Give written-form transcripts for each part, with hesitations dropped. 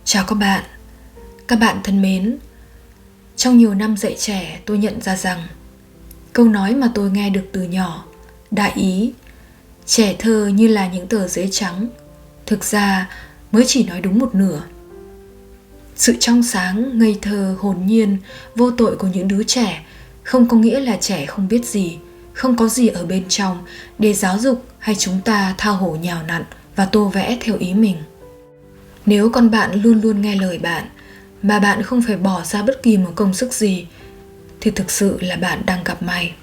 Chào các bạn thân mến. Trong nhiều năm dạy trẻ, tôi nhận ra rằng câu nói mà tôi nghe được từ nhỏ, đại ý, trẻ thơ như là những tờ giấy trắng, thực ra mới chỉ nói đúng một nửa. Sự trong sáng, ngây thơ, hồn nhiên, vô tội của những đứa trẻ không có nghĩa là trẻ không biết gì, không có gì ở bên trong để giáo dục hay chúng ta tha hồ nhào nặn và tô vẽ theo ý mình. Nếu con bạn luôn luôn nghe lời bạn mà bạn không phải bỏ ra bất kỳ một công sức gì thì thực sự là bạn đang gặp may.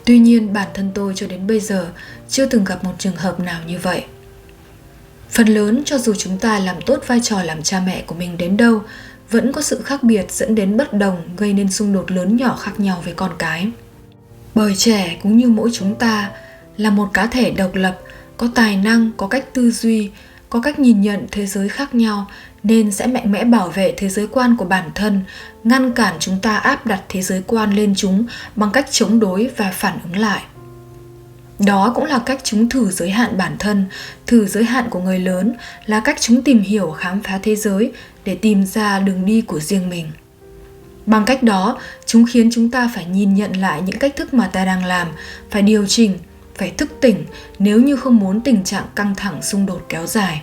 Tuy nhiên bản thân tôi cho đến bây giờ chưa từng gặp một trường hợp nào như vậy. Phần lớn cho dù chúng ta làm tốt vai trò làm cha mẹ của mình đến đâu, vẫn có sự khác biệt dẫn đến bất đồng, gây nên xung đột lớn nhỏ khác nhau với con cái. Bởi trẻ cũng như mỗi chúng ta là một cá thể độc lập, có tài năng, có cách tư duy, có cách nhìn nhận thế giới khác nhau, nên sẽ mạnh mẽ bảo vệ thế giới quan của bản thân, ngăn cản chúng ta áp đặt thế giới quan lên chúng bằng cách chống đối và phản ứng lại. Đó cũng là cách chúng thử giới hạn bản thân, thử giới hạn của người lớn, là cách chúng tìm hiểu khám phá thế giới để tìm ra đường đi của riêng mình. Bằng cách đó, chúng khiến chúng ta phải nhìn nhận lại những cách thức mà ta đang làm, phải điều chỉnh, phải thức tỉnh nếu như không muốn tình trạng căng thẳng xung đột kéo dài.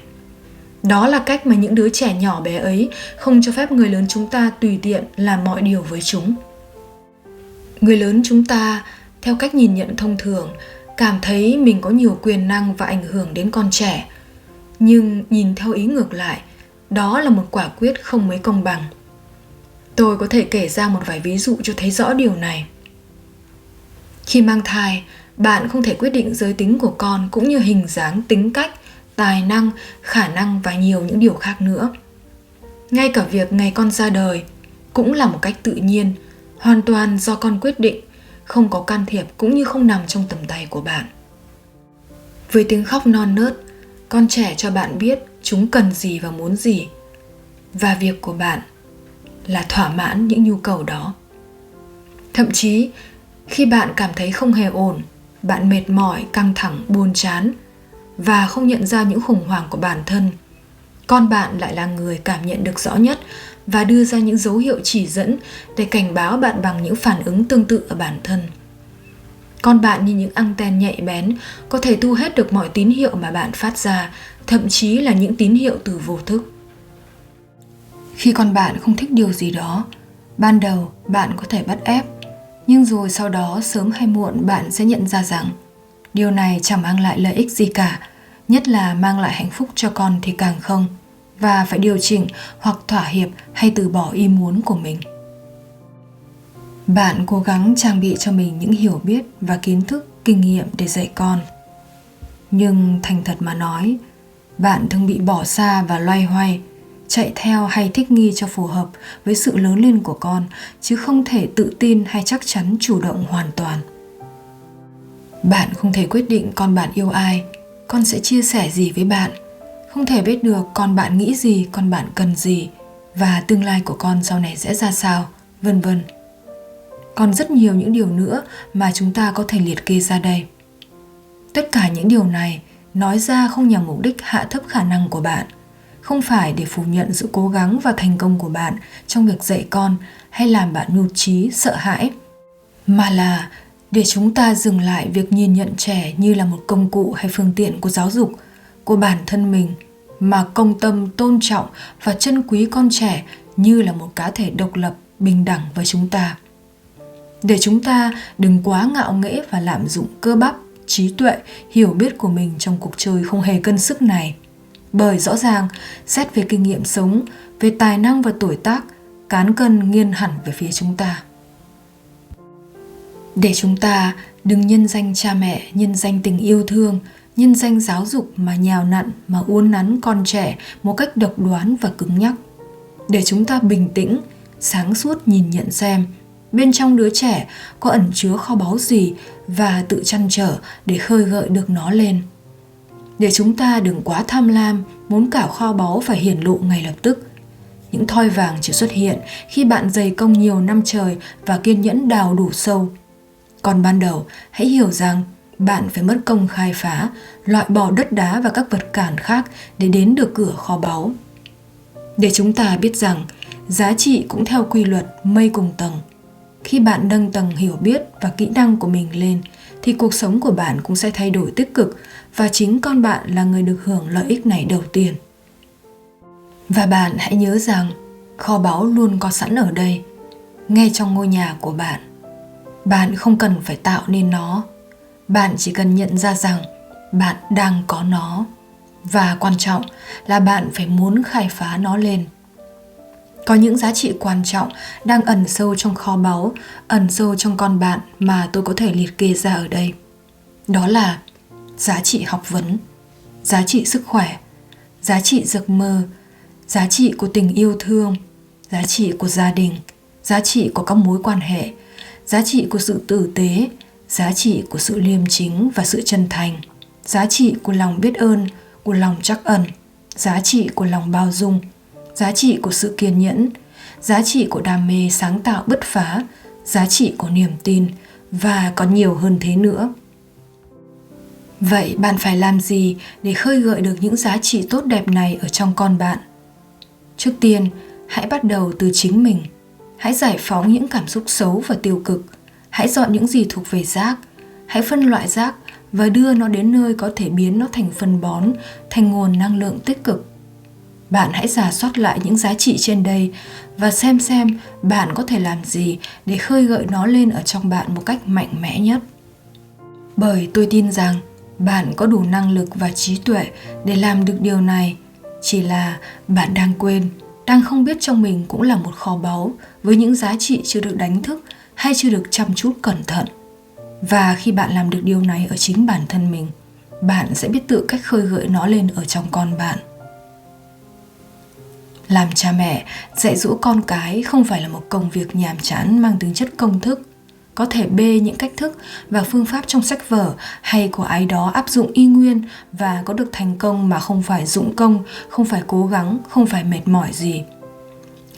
Đó là cách mà những đứa trẻ nhỏ bé ấy không cho phép người lớn chúng ta tùy tiện làm mọi điều với chúng. Người lớn chúng ta, theo cách nhìn nhận thông thường, cảm thấy mình có nhiều quyền năng và ảnh hưởng đến con trẻ. Nhưng nhìn theo ý ngược lại, đó là một quả quyết không mấy công bằng. Tôi có thể kể ra một vài ví dụ cho thấy rõ điều này. Khi mang thai, bạn không thể quyết định giới tính của con cũng như hình dáng, tính cách, tài năng, khả năng và nhiều những điều khác nữa. Ngay cả việc ngày con ra đời cũng là một cách tự nhiên, hoàn toàn do con quyết định, không có can thiệp cũng như không nằm trong tầm tay của bạn. Với tiếng khóc non nớt, con trẻ cho bạn biết chúng cần gì và muốn gì, và việc của bạn là thỏa mãn những nhu cầu đó. Thậm chí, khi bạn cảm thấy không hề ổn, bạn mệt mỏi, căng thẳng, buồn chán và không nhận ra những khủng hoảng của bản thân, con bạn lại là người cảm nhận được rõ nhất và đưa ra những dấu hiệu chỉ dẫn để cảnh báo bạn bằng những phản ứng tương tự ở bản thân. Con bạn như những anten nhạy bén, có thể thu hết được mọi tín hiệu mà bạn phát ra, thậm chí là những tín hiệu từ vô thức. Khi con bạn không thích điều gì đó, ban đầu bạn có thể bắt ép, nhưng rồi sau đó sớm hay muộn bạn sẽ nhận ra rằng điều này chẳng mang lại lợi ích gì cả, nhất là mang lại hạnh phúc cho con thì càng không, và phải điều chỉnh hoặc thỏa hiệp hay từ bỏ ý muốn của mình. Bạn cố gắng trang bị cho mình những hiểu biết và kiến thức, kinh nghiệm để dạy con. Nhưng thành thật mà nói, bạn thường bị bỏ xa và loay hoay, chạy theo hay thích nghi cho phù hợp với sự lớn lên của con, chứ không thể tự tin hay chắc chắn chủ động hoàn toàn. Bạn không thể quyết định con bạn yêu ai, con sẽ chia sẻ gì với bạn, không thể biết được con bạn nghĩ gì, con bạn cần gì và tương lai của con sau này sẽ ra sao, vân vân. Còn rất nhiều những điều nữa mà chúng ta có thể liệt kê ra đây. Tất cả những điều này nói ra không nhằm mục đích hạ thấp khả năng của bạn, không phải để phủ nhận sự cố gắng và thành công của bạn trong việc dạy con hay làm bạn nhụt chí, sợ hãi, mà là để chúng ta dừng lại việc nhìn nhận trẻ như là một công cụ hay phương tiện của giáo dục, của bản thân mình, mà công tâm tôn trọng và trân quý con trẻ như là một cá thể độc lập, bình đẳng với chúng ta. Để chúng ta đừng quá ngạo nghễ và lạm dụng cơ bắp, trí tuệ, hiểu biết của mình trong cuộc chơi không hề cân sức này. Bởi rõ ràng, xét về kinh nghiệm sống, về tài năng và tuổi tác, cán cân nghiêng hẳn về phía chúng ta. Để chúng ta đừng nhân danh cha mẹ, nhân danh tình yêu thương, nhân danh giáo dục mà nhào nặn, mà uốn nắn con trẻ một cách độc đoán và cứng nhắc. Để chúng ta bình tĩnh, sáng suốt nhìn nhận xem bên trong đứa trẻ có ẩn chứa kho báu gì và tự trăn trở để khơi gợi được nó lên. Để chúng ta đừng quá tham lam, muốn cả kho báu phải hiển lộ ngay lập tức. Những thoi vàng chỉ xuất hiện khi bạn dày công nhiều năm trời và kiên nhẫn đào đủ sâu. Còn ban đầu, hãy hiểu rằng bạn phải mất công khai phá, loại bỏ đất đá và các vật cản khác để đến được cửa kho báu. để chúng ta biết rằng giá trị cũng theo quy luật mây cùng tầng. Khi bạn nâng tầng hiểu biết và kỹ năng của mình lên, thì cuộc sống của bạn cũng sẽ thay đổi tích cực và chính con bạn là người được hưởng lợi ích này đầu tiên. Và bạn hãy nhớ rằng kho báu luôn có sẵn ở đây, ngay trong ngôi nhà của bạn. Bạn không cần phải tạo nên nó, bạn chỉ cần nhận ra rằng bạn đang có nó. Và quan trọng là bạn phải muốn khai phá nó lên. Có những giá trị quan trọng đang ẩn sâu trong kho báu, ẩn sâu trong con bạn mà tôi có thể liệt kê ra ở đây. Đó là giá trị học vấn, giá trị sức khỏe, giá trị giấc mơ, giá trị của tình yêu thương, giá trị của gia đình, giá trị của các mối quan hệ, giá trị của sự tử tế, giá trị của sự liêm chính và sự chân thành, giá trị của lòng biết ơn, của lòng trắc ẩn, giá trị của lòng bao dung, giá trị của sự kiên nhẫn, giá trị của đam mê sáng tạo bứt phá, giá trị của niềm tin và còn nhiều hơn thế nữa. Vậy bạn phải làm gì để khơi gợi được những giá trị tốt đẹp này ở trong con bạn? Trước tiên, hãy bắt đầu từ chính mình. Hãy giải phóng những cảm xúc xấu và tiêu cực. Hãy dọn những gì thuộc về rác. Hãy phân loại rác và đưa nó đến nơi có thể biến nó thành phân bón, thành nguồn năng lượng tích cực. Bạn hãy rà soát lại những giá trị trên đây và xem bạn có thể làm gì để khơi gợi nó lên ở trong bạn một cách mạnh mẽ nhất. Bởi tôi tin rằng bạn có đủ năng lực và trí tuệ để làm được điều này. Chỉ là bạn đang quên, đang không biết trong mình cũng là một kho báu với những giá trị chưa được đánh thức hay chưa được chăm chút cẩn thận. Và khi bạn làm được điều này ở chính bản thân mình, bạn sẽ biết tự cách khơi gợi nó lên ở trong con bạn. Làm cha mẹ, dạy dỗ con cái không phải là một công việc nhàm chán mang tính chất công thức. Có thể bê những cách thức và phương pháp trong sách vở hay của ai đó áp dụng y nguyên và có được thành công mà không phải dụng công, không phải cố gắng, không phải mệt mỏi gì.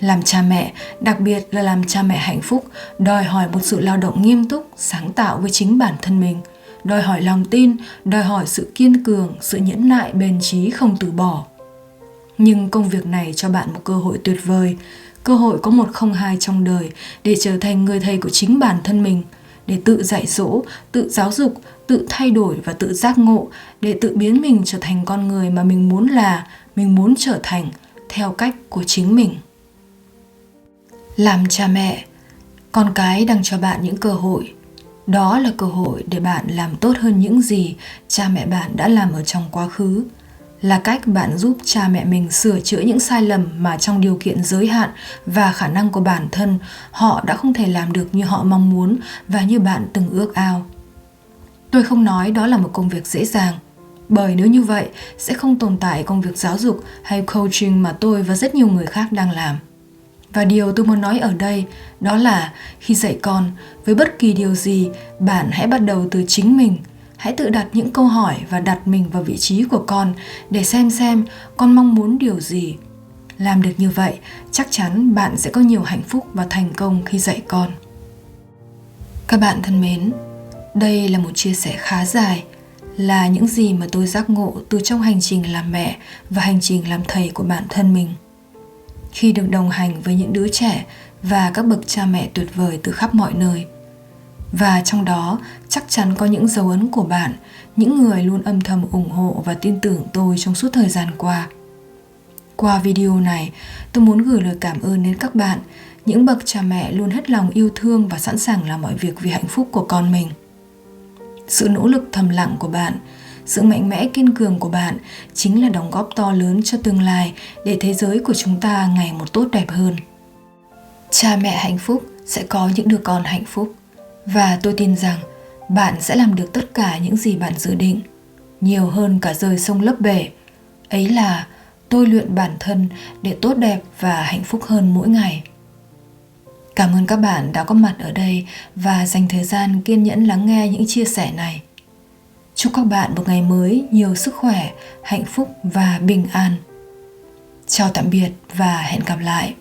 Làm cha mẹ, đặc biệt là làm cha mẹ hạnh phúc, đòi hỏi một sự lao động nghiêm túc, sáng tạo với chính bản thân mình, đòi hỏi lòng tin, đòi hỏi sự kiên cường, sự nhẫn nại, bền chí không từ bỏ. Nhưng công việc này cho bạn một cơ hội tuyệt vời, cơ hội có một không hai trong đời để trở thành người thầy của chính bản thân mình, để tự dạy dỗ, tự giáo dục, tự thay đổi và tự giác ngộ, để tự biến mình trở thành con người mà mình muốn là, mình muốn trở thành, theo cách của chính mình. Làm cha mẹ, con cái đang cho bạn những cơ hội. Đó là cơ hội để bạn làm tốt hơn những gì cha mẹ bạn đã làm ở trong quá khứ. Là cách bạn giúp cha mẹ mình sửa chữa những sai lầm mà trong điều kiện giới hạn và khả năng của bản thân họ đã không thể làm được như họ mong muốn và như bạn từng ước ao. Tôi không nói đó là một công việc dễ dàng, bởi nếu như vậy sẽ không tồn tại công việc giáo dục hay coaching mà tôi và rất nhiều người khác đang làm. Và điều tôi muốn nói ở đây đó là khi dạy con với bất kỳ điều gì, bạn hãy bắt đầu từ chính mình. Hãy tự đặt những câu hỏi và đặt mình vào vị trí của con để xem con mong muốn điều gì. Làm được như vậy, chắc chắn bạn sẽ có nhiều hạnh phúc và thành công khi dạy con. Các bạn thân mến, đây là một chia sẻ khá dài, là những gì mà tôi giác ngộ từ trong hành trình làm mẹ và hành trình làm thầy của bản thân mình. Khi được đồng hành với những đứa trẻ và các bậc cha mẹ tuyệt vời từ khắp mọi nơi. Và trong đó chắc chắn có những dấu ấn của bạn, những người luôn âm thầm ủng hộ và tin tưởng tôi trong suốt thời gian qua. Qua video này, tôi muốn gửi lời cảm ơn đến các bạn, những bậc cha mẹ luôn hết lòng yêu thương và sẵn sàng làm mọi việc vì hạnh phúc của con mình. Sự nỗ lực thầm lặng của bạn, sự mạnh mẽ kiên cường của bạn chính là đóng góp to lớn cho tương lai để thế giới của chúng ta ngày một tốt đẹp hơn. Cha mẹ hạnh phúc sẽ có những đứa con hạnh phúc. Và tôi tin rằng bạn sẽ làm được tất cả những gì bạn dự định, nhiều hơn cả rời sông lấp bể. Ấy là tôi luyện bản thân để tốt đẹp và hạnh phúc hơn mỗi ngày. Cảm ơn các bạn đã có mặt ở đây và dành thời gian kiên nhẫn lắng nghe những chia sẻ này. Chúc các bạn một ngày mới nhiều sức khỏe, hạnh phúc và bình an. Chào tạm biệt và hẹn gặp lại.